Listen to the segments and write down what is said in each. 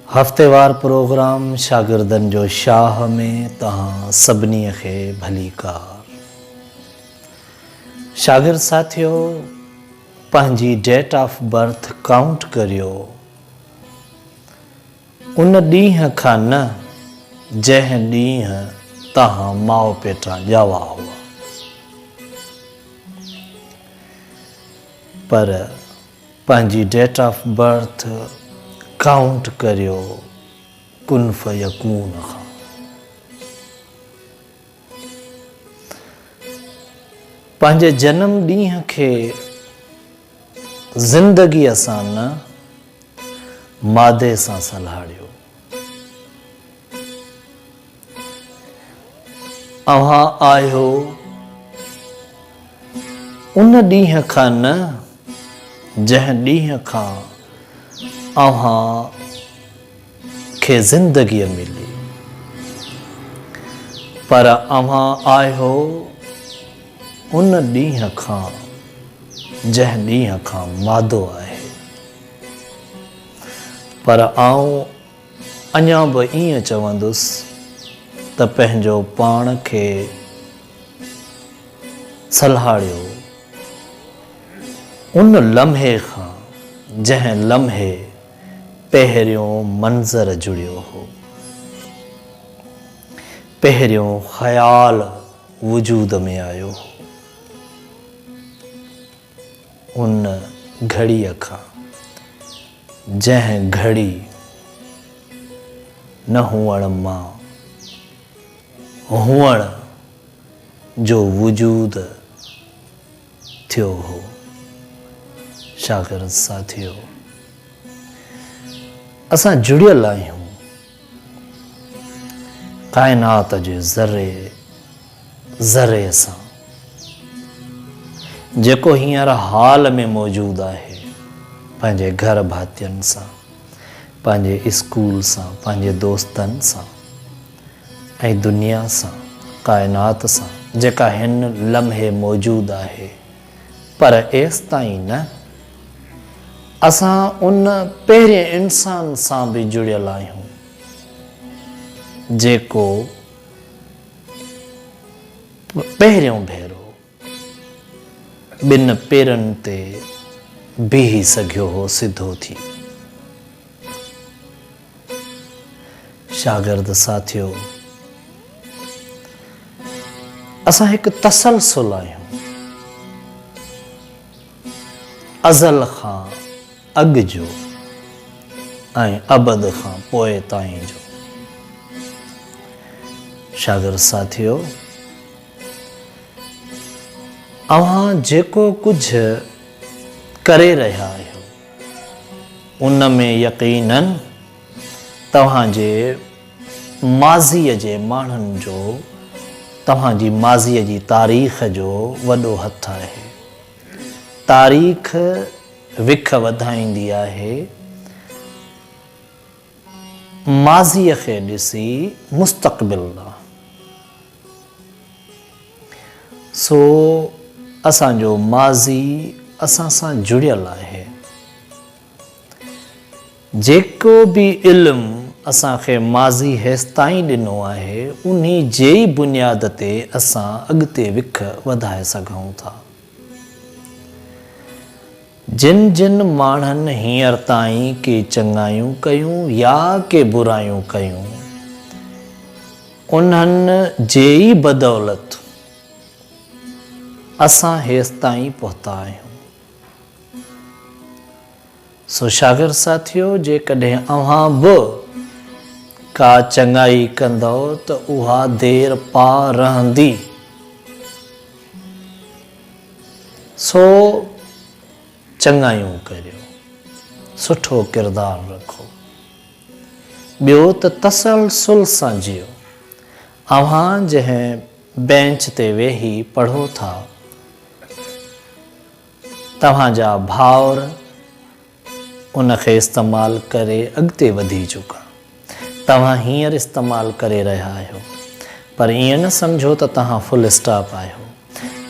हफ्तेवार programme शागिर्दनि जो शाह में तहां सभिनी खे भलीकार। शागिर्द साथियो, पंहिंजी डेट ऑफ बर्थ काउंट करियो उन ॾींहं खां न जंहिं ॾींहं तहां माउ पेटां ॼावा हुआ, पर पंहिंजी डेट ऑफ बर्थ काउंट करियो कुन फयकून खां। पंहिंजे जनम ॾींहं खे ज़िंदगीअ सां न मादे सां सलाहियो। अव्हां आहियो उन ॾींहं खां न जंहिं ॾींहं खां अव्हां खे ज़िंदगी मिली, पर अव्हां आहियो उन ॾींहं खां जंहिं ॾींहं खां मादो आहे। पर आऊं अञा बि ईअं चवंदुसि त पंहिंजो पाण खे सलाहियो उन लम्हे खां जंहिं लम्हे पहिरियों मंज़र जुड़ियो हो, पहिरियों ख़याल वजूद में आयो हो। उन घड़ीअ खां जंहिं घड़ी न हुअण मां हुअण जो वजूद थियो हो। शागिर्द साथियो, असां जुड़ियल आहियूं काइनात जे ज़रे ज़रे सां, जेको हींअर हाल में मौजूदु आहे, पंहिंजे घर भातियुनि सां, पंहिंजे स्कूल सां, पंहिंजे दोस्तनि सां ऐं दुनिया सां, काइनात सां जेका हिन लम्हे मौजूदु आहे। पर एसि ताईं न, असां उन पहिरें इंसान सां बि जुड़ियल आहियूं जेको पहिरियों भेरो ॿिनि पेरनि ते बीही सघियो हो सिधो थी। शागिर्द साथियो, असां हिकु तसलसल आहियूं, अज़ल खां अॻु जो ऐं अबद खां पोइ ताईं जो। शागिर्द साथियो, अव्हां जेको कुझु करे रहिया आहियो उन में यकीनन तव्हांजे माज़ीअ जे माण्हुनि जो, तव्हांजी माज़ीअ जी तारीख़ जो वॾो हथु आहे। तारीख़ विख वधाईंदी आहे माज़ीअ खे ॾिसी मुस्तक़बिल ॾांहुं। सो असांजो माज़ी असां सां जुड़ियल आहे। जेको बि इल्मु असांखे माज़ी हेसि ताईं ॾिनो आहे, उन जे ई बुनियाद ते असां अॻिते विख वधाए सघूं था। जिन जिन माण्हुनि हींअर ताईं के चङायूं कयूं या के बुरायूं कयूं, उन्हनि जे ई बदौलत असां हेसि ताईं पहुता आहियूं। सो शागिर्द साथियो, जेकॾहिं अव्हां बि का चङाई कंदव त उहा देर पा रहंदी। सो चङायूं करियो, सुठो किरदारु रखो, ॿियो त तसलसुल सां जियो। अव्हां जंहिं बेंच ते वेही पढ़ो था, तव्हांजा भाउर उनखे इस्तेमालु करे अॻिते वधी चुका। तव्हां हींअर इस्तेमालु करे रहिया आहियो, पर ईअं न सम्झो त तव्हां फुल स्टॉप आहियो।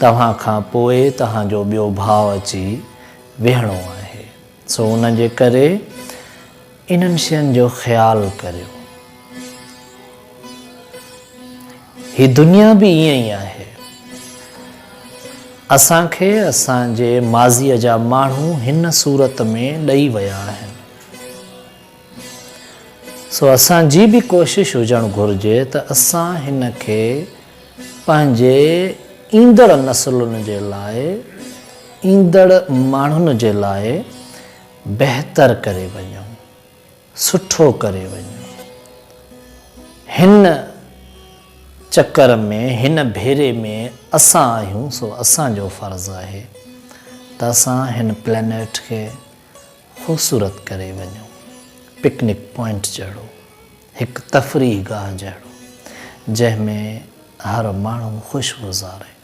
तव्हां खां पोइ तव्हांजो ॿियो भाउ अची वेहणो आहे। सो उन जे करे इन्हनि शयुनि जो ख़्यालु करियो। ही दुनिया बि ईअं ई आहे। असांखे असांजे माज़ीअ जा माण्हू हिन सूरत में ॾेई विया आहिनि। सो असांजी बि कोशिशि हुजणु घुरिजे त असां हिन खे पंहिंजे ईंदड़ नसलुनि जे लाइ, ईंदड़ माण्हुनि जे लाइ बहितर करे वञूं, सुठो करे वञूं। हिन चकर में, हिन भेरे में असां आहियूं। सो असांजो फ़र्ज़ु आहे त असां हिन प्लेनेट खे ख़ूबसूरत करे वञूं। पिकनिक पॉइंट जहिड़ो, हिकु तफ़रीह गाह जहिड़ो, जंहिंमें हर माण्हू ख़ुशि गुज़ारे।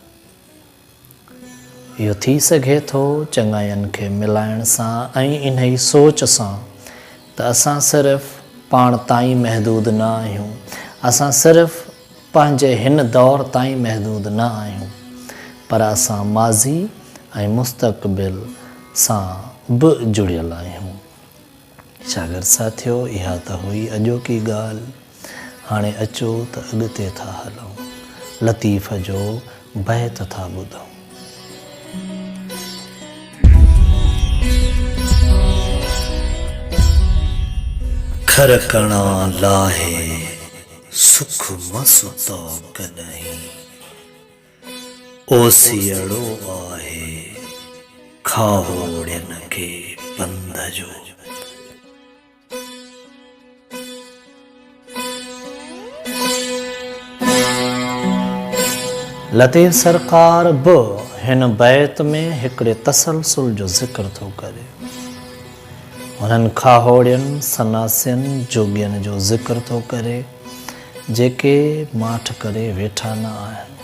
इहो थी सघे थो चङाइनि खे मिलाइण सां ऐं इन ई सोच सां त असां सिर्फ़ु पाण ताईं महदूद न आहियूं, असां सिर्फ़ु पंहिंजे हिन दौर ताईं महदूद न आहियूं, पर असां माज़ी ऐं मुस्तक़बिल सां बि जुड़ियल आहियूं। शागिर्द साथियो, इहा त हुई अॼोकी ॻाल्हि। हाणे अचो त अॻिते था हलूं, लतीफ़ जो बैत था ॿुधूं। खरकणा लाहे सुख मसुतो कॾहिं, ओसियड़ो आहे खाहोड़ियन खे पंध जो। लतीफ़ सरकार बि हिन बैत में हिकिड़े तसलसुल जो ज़िक्र थो करे। हुननि खाहोड़ियुनि, सनासियुनि, जोगियुनि जो ज़िक्र थो करे जेके माठ करे वेठा न आहिनि।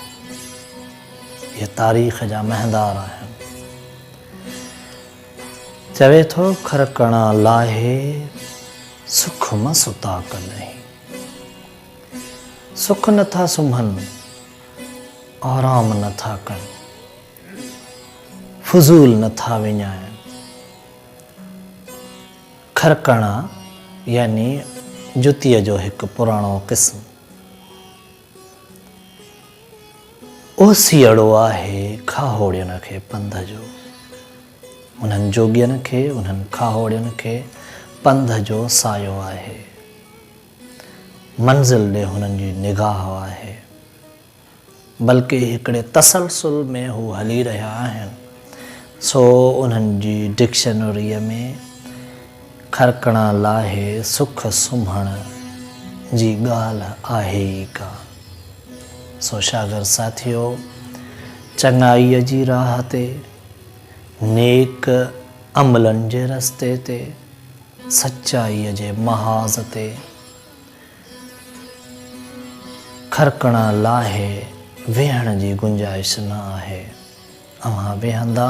इहे तारीख़ जा महदार आहिनि। चवे थो खरकणा लाहे सुख मसुता कॾहिं। सुख नथा सुम्हनि, आराम नथा कनि, फज़ूल नथा विञाइनि। खरकणा यानी जुतीअ जो हिकु पुराणो क़िस्म। ओसियड़ो आहे खाहोड़ियुनि खे पंध जो। उन्हनि जोगियुनि खे, उन्हनि खाहोड़ियुनि खे पंध जो सायो आहे, मंज़िल ॾे हुननि जी निगाह आहे। बल्कि हिकिड़े तसलसुल में हू हली रहिया आहिनि। सो उन्हनि जी डिक्शनरीअ में खरकणा लाहे सुख सुम्हण जी ॻाल्हि आहे ई का। सो शागिर्द साथियो, चङाईअ जी राह ते, नेक अमलनि जे रस्ते ते, सचाईअ जे महाज़ ते खरकणा लाहे वेहण जी गुंजाइश न आहे। अव्हां वेहंदा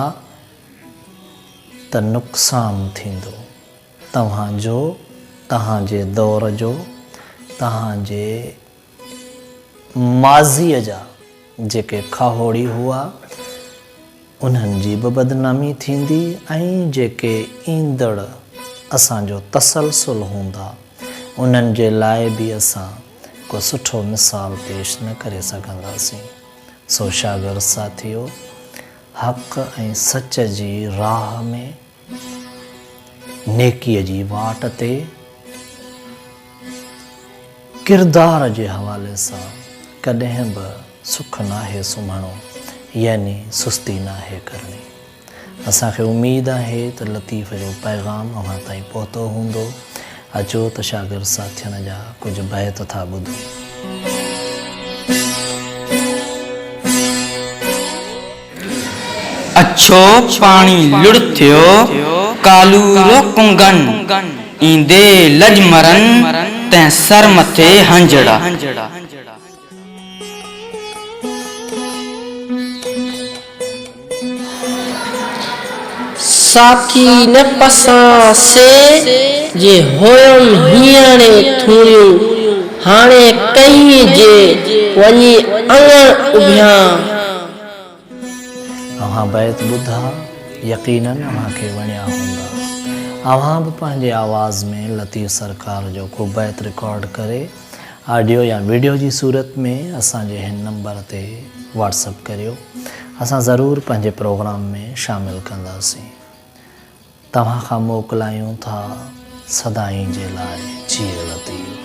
त नुक़सानु थींदो तव्हांजो, तव्हांजे दौर जो, तव्हांजे माज़ीअ जा जेके खाहोड़ी हुआ उन्हनि जी बि बदनामी थींदी, ऐं जेके ईंदड़ असांजो तसलसुल हूंदा उन्हनि जे लाइ बि असां को सुठो मिसाल पेश न करे सघंदासीं। सो शागिर्द साथियो, हक़ ऐं सच जी राह में, नेकीअ जी वाट ते, किरदार जे हवाले सां कॾहिं बि सुख नाहे सुम्हणो, यानी सुस्ती नाहे करणी। असांखे उमेद आहे त लतीफ़ जो पैगाम अव्हां ताईं पहुतो हूंदो। अचो त शागिर्द साथियुनि जा कुझु बैत था ॿुधूं। अच्छो पाणी लुड़ थियो, कालू रो कुंगन ईंदे लजमरन, तैं सर मथे हंजड़ा। साथी न पसां से जे होयम हींअणे थूरियूं हाणे कहीं जे वञी अङण उभियां। अव्हां बैत ॿुधा यकीनन अव्हांखे वणिया हूंदा। अव्हां बि पंहिंजे आवाज़ में लतीफ़ सरकार जो को बैत रिकॉर्ड करे ऑडियो या वीडियो जी सूरत में असांजे हिन नंबर ते व्हाट्सअप करियो। असां ज़रूरु पंहिंजे प्रोग्राम में शामिल कंदासीं। तव्हां खां मोकिलायूं था सदाईं जे लाइ जिए लतीफ़।